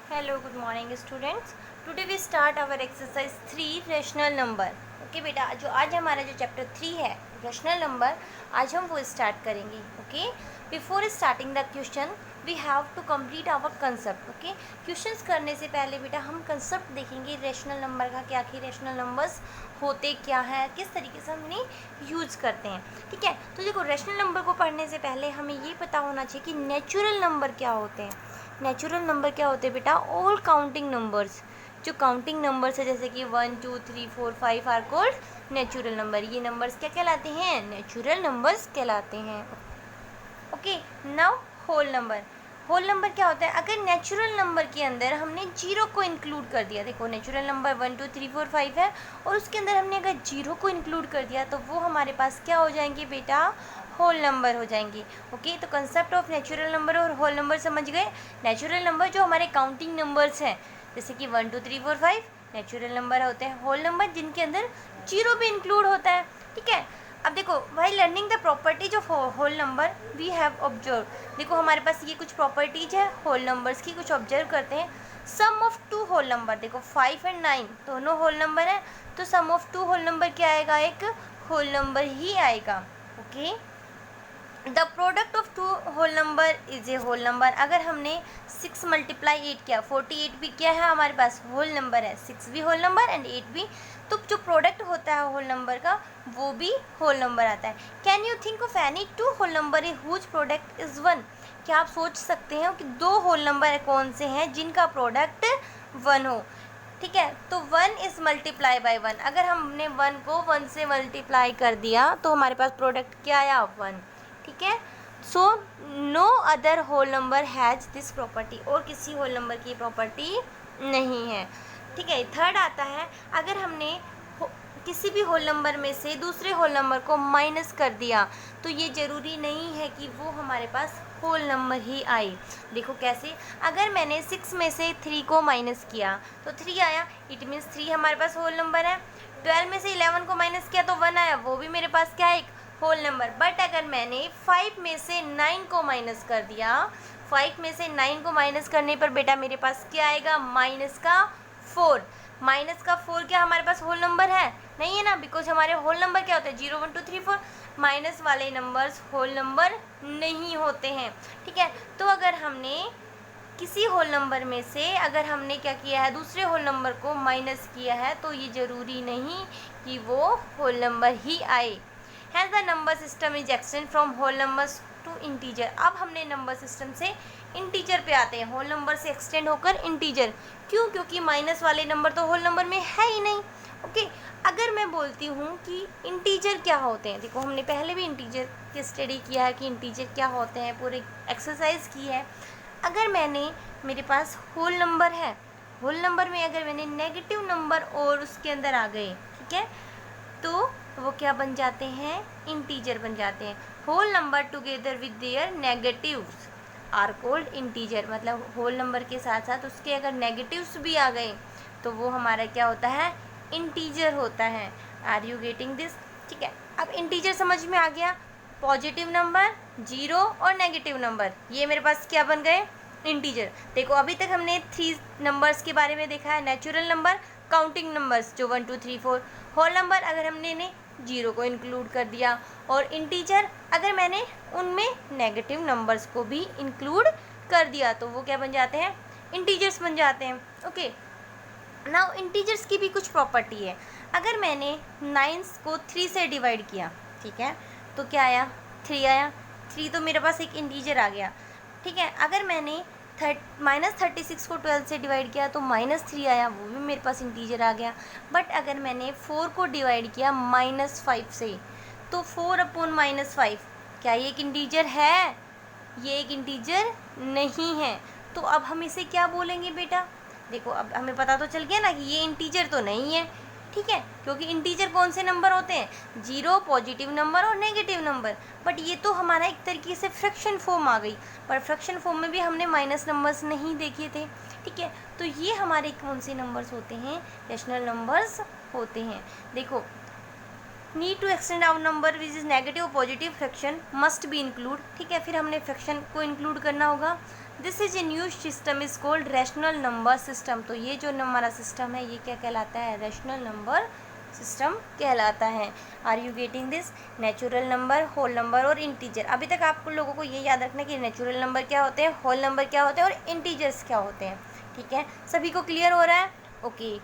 Hello, good morning students. Today we start our exercise 3 rational number. Okay बेटा, आज हमारा जो चैप्टर 3 है रैशनल नंबर, आज हम वो स्टार्ट करेंगे. Okay, before starting the question we have to complete our concept. Okay, questions करने से पहले बेटा हम कंसेप्ट देखेंगे रैशनल नंबर का, कि आखिर रैशनल नंबर्स होते क्या है, किस तरीके से हम इन्हें यूज़ करते हैं. ठीक है, तो देखो रैशनल नंबर को पढ़ने से पहले हमें ये पता होना चाहिए कि नेचुरल नंबर क्या होते हैं. नेचुरल नंबर क्या होते हैं बेटा? All counting numbers. जो काउंटिंग नंबर्स है जैसे कि 1 2 3 4 5 आर कॉल्ड नेचुरल नंबर. ये नंबर्स क्या कहलाते हैं? नेचुरल नंबर्स कहलाते हैं. Okay, now whole number. Whole number क्या होता है? अगर नेचुरल नंबर के अंदर हमने जीरो को इंक्लूड कर दिया, देखो नेचुरल नंबर 1 2 3 4 5 है और उसके अंदर हमने अगर जीरो को इंक्लूड कर दिया तो वो हमारे पास क्या हो जाएंगे बेटा? होल नंबर हो जाएंगे. ओके, तो कंसेप्ट ऑफ नेचुरल नंबर और होल नंबर समझ गए. नेचुरल नंबर जो हमारे काउंटिंग नंबर्स हैं जैसे कि 1 2 3 4 5 नेचुरल नंबर होते हैं. होल नंबर जिनके अंदर जीरो भी इंक्लूड होता है. ठीक है, अब देखो why learning the properties of whole number we have observe. देखो हमारे पास ये कुछ प्रॉपर्टीज है होल नंबर्स की, कुछ ऑब्जर्व करते हैं. Sum of two whole number, देखो 5 एंड 9 दोनों होल नंबर है, तो sum of two whole number क्या आएगा? एक होल नंबर ही आएगा. Okay, the product of two whole number is a whole number. अगर हमने 6 मल्टीप्लाई 8 किया 48 भी किया है, हमारे पास होल नंबर है. 6 भी होल नंबर एंड 8 भी, तो जो प्रोडक्ट होता है होल नंबर का वो भी होल नंबर आता है. Can you think of any two whole number a whose product is 1? क्या आप सोच सकते हैं कि दो होल नंबर कौन से हैं जिनका प्रोडक्ट 1 हो? ठीक है, तो 1 इज़ मल्टीप्लाई बाई 1. अगर हमने 1 को 1 से मल्टीप्लाई कर दिया तो हमारे पास प्रोडक्ट क्या आया? 1. ठीक है, so no other whole number has this property. और किसी होल नंबर की प्रॉपर्टी नहीं है. ठीक है, थर्ड आता है अगर हमने किसी भी होल नंबर में से दूसरे होल नंबर को माइनस कर दिया तो ये ज़रूरी नहीं है कि वो हमारे पास होल नंबर ही आए. देखो कैसे? अगर मैंने 6 में से 3 को माइनस किया तो 3 आया, इट मीन्स 3 हमारे पास होल नंबर है. 12 में से 11 को माइनस किया तो 1 आया, वो भी मेरे पास क्या है? एक होल नंबर. बट अगर मैंने 5 में से 9 को माइनस कर दिया, 5 में से 9 को माइनस करने पर बेटा मेरे पास क्या आएगा? माइनस का 4. माइनस का 4 क्या हमारे पास होल नंबर है? नहीं है ना, बिकॉज हमारे होल नंबर क्या होते हैं? 0 1 2 3 4. माइनस वाले नंबर्स होल नंबर नहीं होते हैं. ठीक है, तो अगर हमने किसी होल नंबर में से अगर हमने क्या किया है? दूसरे होल नंबर को माइनस किया है तो ये ज़रूरी नहीं कि वो होल नंबर ही आए. Has the number system is extend from whole numbers to integer. अब हमने नंबर सिस्टम से इंटीजर पे आते हैं, होल नंबर से एक्सटेंड होकर इंटीजर. क्यों? क्योंकि माइनस वाले नंबर तो होल नंबर में है ही नहीं. ओके, अगर मैं बोलती हूँ कि इंटीजर क्या होते हैं, देखो हमने पहले भी इंटीजर की स्टडी किया है कि इंटीजर क्या होते हैं, पूरी एक्सरसाइज की है. अगर मेरे पास होल नंबर है, होल नंबर में अगर मैंने नेगेटिव नंबर और उसके अंदर आ गए, ठीक है, तो वो क्या बन जाते हैं? इंटीजर बन जाते हैं. Whole number together with their negatives are called integer. मतलब होल नंबर के साथ साथ उसके अगर नेगेटिव्स भी आ गए तो वो हमारा क्या होता है? इंटीजर होता है. Are you getting this? ठीक है, अब इंटीजर समझ में आ गया. पॉजिटिव नंबर, जीरो और नेगेटिव नंबर, ये मेरे पास क्या बन गए? इंटीजर. देखो अभी तक हमने 3 नंबर्स के बारे में देखा है. नेचुरल नंबर, काउंटिंग नंबर्स जो 1 2 3 4. होल नंबर अगर हमने जीरो को इंक्लूड कर दिया, और इंटीजर अगर मैंने उनमें नेगेटिव नंबर्स को भी इंक्लूड कर दिया तो वो क्या बन जाते हैं? इंटीजर्स बन जाते हैं. ओके, नाउ इंटीजर्स की भी कुछ प्रॉपर्टी है. अगर मैंने 9 को 3 से डिवाइड किया, ठीक है, तो क्या आया? 3 आया. 3 तो मेरे पास एक इंटीजर आ गया. ठीक है, अगर मैंने -36 को 12 से डिवाइड किया तो -3 आया, वो भी मेरे पास इंटीजर आ गया. बट अगर मैंने 4 को डिवाइड किया -5 से, तो 4/-5 क्या ये एक इंटीजर है? ये एक इंटीजर नहीं है. तो अब हम इसे क्या बोलेंगे बेटा? देखो अब हमें पता तो चल गया ना कि ये इंटीजर तो नहीं है. ठीक है, क्योंकि इंटीजर कौन से नंबर होते हैं? जीरो, पॉजिटिव नंबर और नेगेटिव नंबर. बट ये तो हमारा एक तरीके से फ्रैक्शन फॉर्म आ गई, पर फ्रैक्शन फॉर्म में भी हमने माइनस नंबर्स नहीं देखे थे. ठीक है, तो ये हमारे कौन से नंबर्स होते हैं? रैशनल नंबर्स होते हैं. देखो, need to extend out number which is negative positive fraction must be include. ठीक है, फिर हमने फ्रैक्शन को इंक्लूड करना होगा. This is a new system is called rational number system. तो ये जो हमारा सिस्टम है ये क्या कहलाता है? रैशनल नंबर सिस्टम कहलाता है। Are you getting this? Natural number, whole number और इंटीजर। अभी तक आप लोगों को ये याद रखना कि नेचुरल नंबर क्या होते हैं, होल नंबर क्या होते हैं और इंटीजर्स क्या होते हैं। ठीक है, सभी को क्लियर हो रहा है? ओके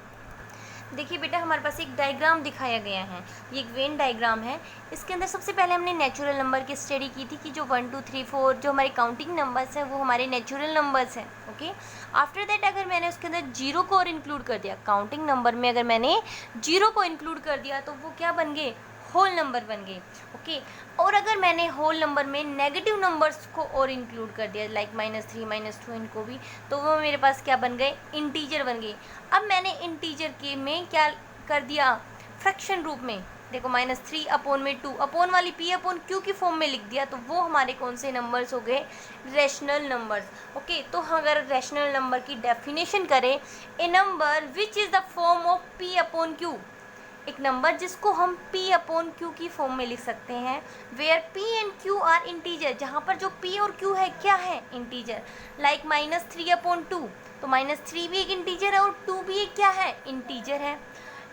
देखिए बेटा, हमारे पास एक डायग्राम दिखाया गया है, ये एक वेन डायग्राम है। इसके अंदर सबसे पहले हमने नेचुरल नंबर की स्टडी की थी कि जो 1 2 3 4 जो हमारे काउंटिंग नंबर्स हैं वो हमारे नेचुरल नंबर्स हैं। ओके, आफ्टर दैट अगर मैंने उसके अंदर जीरो को और इंक्लूड कर दिया, काउंटिंग नंबर में अगर मैंने जीरो को इंक्लूड कर दिया तो वो क्या बन गए? होल नंबर बन गए। ओके, और अगर मैंने होल नंबर में नेगेटिव नंबर्स को और इंक्लूड कर दिया लाइक -3 -2 इनको भी, तो वो मेरे पास क्या बन गए? इंटीजर बन गए। अब मैंने इंटीजर के में क्या कर दिया? फ्रैक्शन रूप में। देखो -3 अपॉन में 2 अपॉन वाली p अपॉन q की फॉर्म में लिख दिया, तो वो हमारे कौन से नंबर्स हो गए? Rational numbers. ओके, तो अगर रैशनल नंबर की डेफिनेशन करें, a number which is the form of p upon q, एक नंबर जिसको हम p अपॉन q की फॉर्म में लिख सकते हैं, where p and q are integer, जहाँ पर जो p और q है क्या है? इंटीजर। लाइक -3 अपॉन 2, तो -3 भी एक इंटीजर है और 2 भी एक क्या है? इंटीजर है।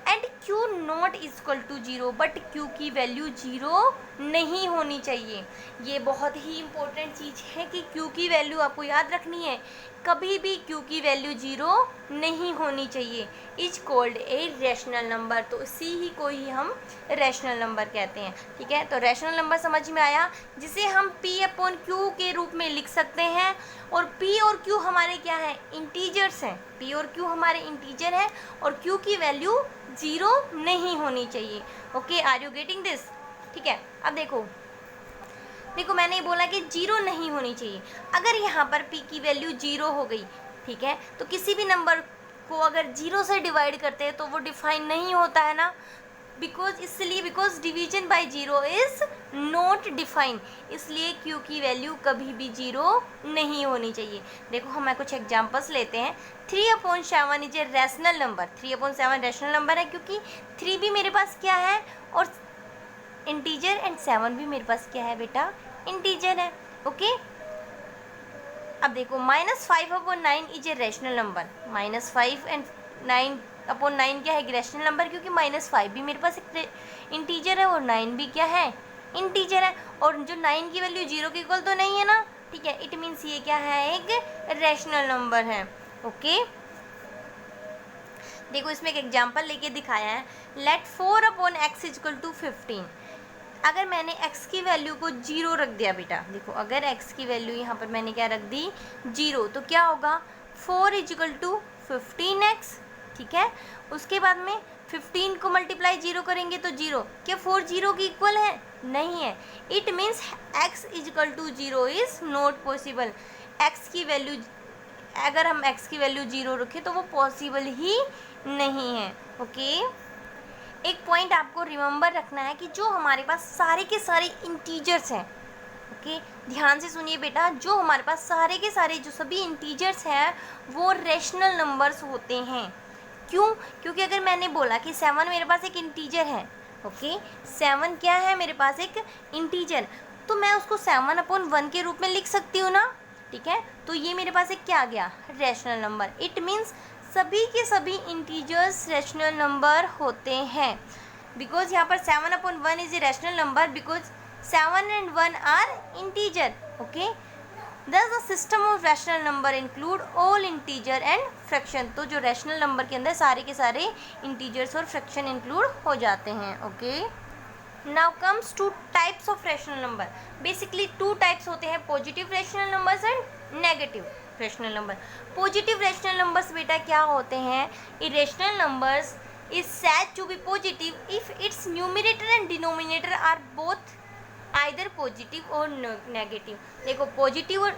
And q not equal to 0, but q की वैल्यू 0 नहीं होनी चाहिए। ये बहुत ही इंपॉर्टेंट चीज़ है कि q की वैल्यू आपको याद रखनी है, कभी भी q की वैल्यू 0 नहीं होनी चाहिए। Is called a rational number, तो इसी ही को ही हम रैशनल नंबर कहते हैं। ठीक है, तो रैशनल नंबर समझ में आया, जिसे हम p अपॉन q के रूप में लिख सकते हैं, और p और q हमारे क्या है? इंटीजर्स हैं। p और q हमारे इंटीजर हैं और q की वैल्यू 0 नहीं होनी चाहिए। Okay, are you getting this? ठीक है, अब देखो मैंने बोला कि 0 नहीं होनी चाहिए। अगर यहाँ पर p की वैल्यू 0 हो गई, ठीक है, तो किसी भी नंबर को अगर 0 से डिवाइड करते हैं तो वो डिफाइन नहीं होता है ना, because division bye 0 is not define, इसलिए q की वैल्यू कभी भी 0 नहीं होनी चाहिए। देखो हम कुछ एग्जांपल्स लेते हैं। 3/7 is a rational number. 3/7 rational number है क्योंकि 3 भी मेरे पास क्या है? और इंटीजर, एंड 7 भी मेरे पास क्या है बेटा? इंटीजर है। ओके, अब देखो -5/9 is a rational number. -5 and 9/9 क्या है? रैशनल नंबर, क्योंकि -5 भी मेरे पास एक इंटीजर है और 9 भी क्या है? इंटीजर है। और जो 9 की वैल्यू 0 के इक्वल तो नहीं है ना, ठीक है, इट मीन्स ये क्या है? एक रैशनल नंबर है। ओके, देखो इसमें एक एग्जांपल लेके दिखाया है। Let 4/x equal to 15। अगर मैंने x की वैल्यू को 0 रख दिया बेटा, देखो अगर x की वैल्यू यहाँ पर मैंने क्या रख दी? 0, तो क्या होगा? 4 इक्वल टू 15x। ठीक है, उसके बाद में 15 को मल्टीप्लाई 0 करेंगे तो 0, क्या 4 0 की इक्वल है? नहीं है। It means x equal to 0 is not possible. x की वैल्यू, अगर हम x की वैल्यू 0 रखें तो वो पॉसिबल ही नहीं है। ओके, एक पॉइंट आपको रिमेंबर रखना है कि जो हमारे पास सारे के सारे इंटीजर्स हैं, ओके, ध्यान से सुनिए बेटा, जो हमारे पास सारे के सारे जो सभी इंटीजर्स हैं वो रैशनल नंबर्स होते हैं। क्यों? क्योंकि अगर मैंने बोला कि 7 मेरे पास एक इंटीजर है, ओके, 7 क्या है? मेरे पास एक इंटीजर, तो मैं उसको 7/1 के रूप में लिख सकती हूँ ना, ठीक है, तो ये मेरे पास एक क्या आ गया? Rational number. इट मीन्स सभी के सभी इंटीजर्स रैशनल नंबर होते हैं, बिकॉज यहाँ पर 7/1 is a rational number, because 7 and 1 are integer. Okay, thus the system of rational number include all integer and fraction. तो जो रैशनल नंबर के अंदर सारे के सारे इंटीजर्स और फ्रैक्शन इंक्लूड हो जाते हैं। Okay, now comes two types of rational number. Basically 2 types होते हैं, positive rational numbers and negative rational number. Positive rational numbers बेटा क्या होते हैं? Irrational numbers is said to be positive if its numerator and denominator are both either positive और negative. देखो positive और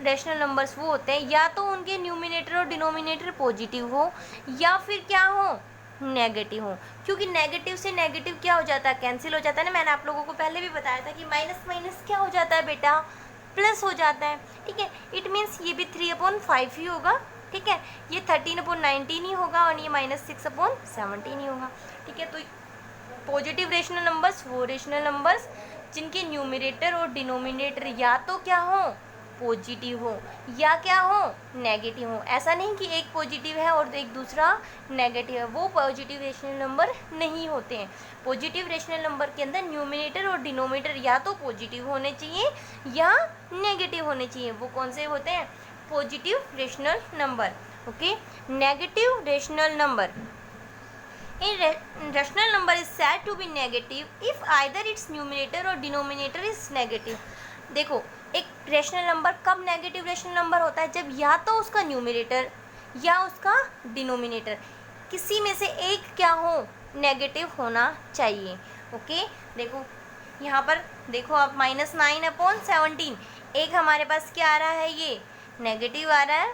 rational numbers वो होते हैं या तो उनके न्यूमिनेटर और डिनोमिनेटर पॉजिटिव हो या फिर क्या हो? नेगेटिव हो। क्योंकि नेगेटिव से नेगेटिव क्या हो जाता है? कैंसिल हो जाता है ना। मैंने आप लोगों को पहले भी बताया था कि माइनस माइनस क्या हो जाता है बेटा? प्लस हो जाता है। ठीक है, इट मीन्स ये भी 3/5 ही होगा। ठीक है, ये 13/19 ही होगा और ये -6/17 ही होगा। ठीक है, तो पॉजिटिव रेशनल नंबर्स वो रेशनल नंबर्स जिनके न्यूमरेटर और डिनोमिनेटर या तो क्या हो? पॉजिटिव हो या क्या हो, नेगेटिव हो। ऐसा नहीं कि एक पॉजिटिव है और एक दूसरा नेगेटिव है, वो पॉजिटिव रेशनल नंबर नहीं होते हैं। पॉजिटिव रेशनल नंबर के अंदर न्यूमिनेटर और डिनोमिनेटर या तो पॉजिटिव होने चाहिए या नेगेटिव होने चाहिए। वो कौन से होते हैं, positive rational number. Okay, negative rational number, rational number is said to be negative if either its numerator or denominator is negative। देखो, एक रेशनल नंबर कब नेगेटिव रेशनल नंबर होता है, जब या तो उसका न्यूमिनेटर या उसका डिनोमिनेटर किसी में से एक क्या हो, नेगेटिव होना चाहिए। ओके, देखो यहाँ पर देखो आप -9/17, एक हमारे पास क्या आ रहा है, ये नेगेटिव आ रहा है,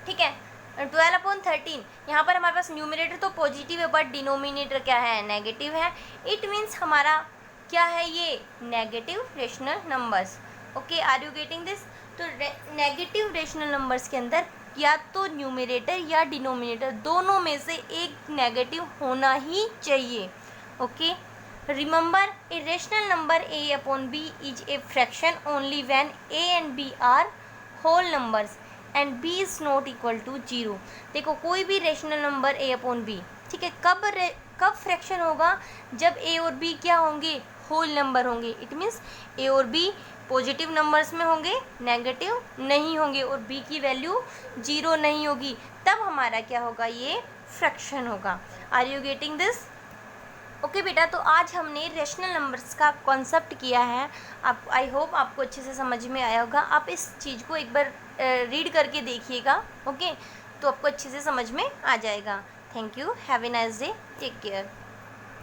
ठीक है। 12/13, यहाँ पर हमारे पास न्यूमिनेटर तो पॉजिटिव है बट डिनोमिनेटर क्या है, नेगेटिव है। इट मीन्स हमारा क्या है, ये negative rational numbers. Okay, are you getting this? तो नेगेटिव रेशनल नंबर्स के अंदर या तो न्यूमिनेटर या डिनोमिनेटर दोनों में से एक नेगेटिव होना ही चाहिए। Okay, remember a rational number a/b is a fraction only when a and b are whole numbers and b is not equal to 0। देखो, कोई भी रेशनल नंबर a/b, ठीक है, कब फ्रैक्शन होगा, जब a और b क्या होंगे, होल नंबर होंगे। इट मीन्स a और b पॉजिटिव नंबर्स में होंगे, नेगेटिव नहीं होंगे, और b की वैल्यू 0 नहीं होगी, तब हमारा क्या होगा, ये फ्रैक्शन होगा। Are you getting this? Okay बेटा, तो आज हमने रेशनल नंबर्स का कॉन्सेप्ट किया है। आप, आई होप आपको अच्छे से समझ में आया होगा। आप इस चीज़ को एक बार रीड करके देखिएगा, ओके, तो आपको अच्छे से समझ में आ जाएगा। Thank you, have a nice day, take care.